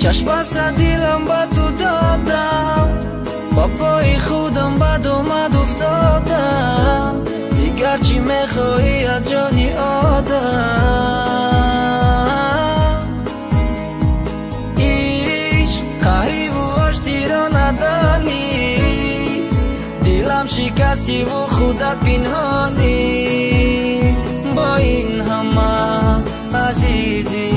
چشم بسته دلم با تو دادم، با پای خودم بد اومد افتادم. دیگر چی میخوایی از جانی آدم؟ ایش قهری و آشتی را ندانی، دلم شکستی و خودت پنهانی. با این همه عزیزی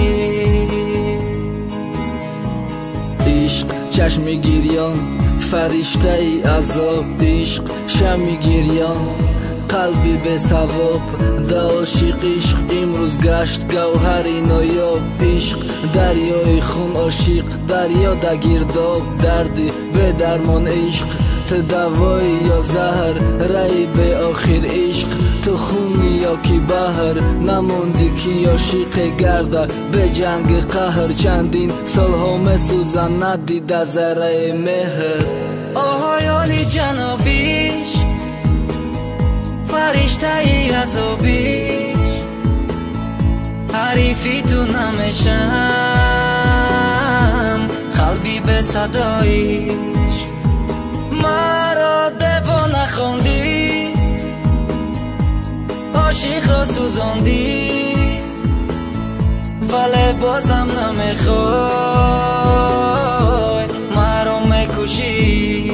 عشق چشم گریان، فرشته ای عذاب. عشق شمی گریان، قلبی به ثواب. در عاشق عشق امروز گشت گوهری نایاب. عشق دریای خون، عاشق دریا در گرداب. دردی به درمان عشق، تو دوایی یا زهر، رای به آخر عشق. تو خونی یا کی بحر، نموندی کی عاشق گرده به جنگ قهر. چندین سال همه سوزن ندید از ذره مهر. آهایانی جنابیش، فرشته ای عذابیش، حریفی تو نمیشم قلبی به صدایش. مرا دیوانه خوندی، عاشق را سوزاندی، ولی بازم نمیخوای مرا میکشی.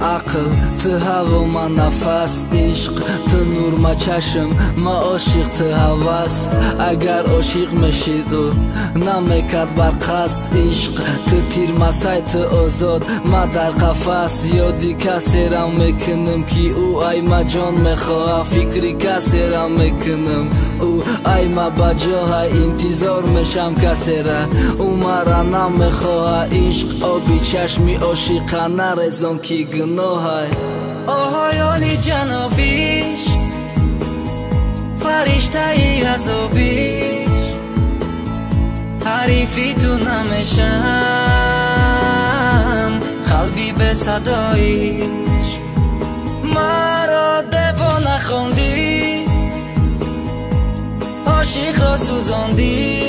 عقل تو هوا ما نفس. عشق تو نور ما چشم، ما عاشق تو هوس. اگر عاشق میشید و نمیکرد بر قصد عشق، تو تیر مسای تو آزاد، ما در قفس. یادی کسی را میکنم که او ای ما جان میخواه، فکری کسی را میکنم او ای ما بجاه انتظار میشم کسی را، او مرا نمیخواه. عشق آبی چشمی عاشقانه رزان که گناه. آهایانی جنابیش، فرشته ای عذابیش، حریفی تو نمیشم قلبی به صدایش. مرا دیوانه خوندی، عاشق را سوزاندی،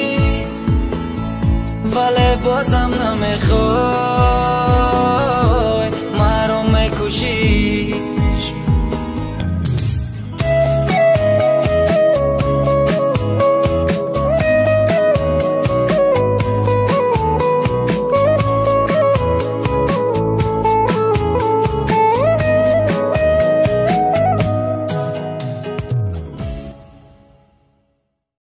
ولی بازم نمیخوای مرا میکشی.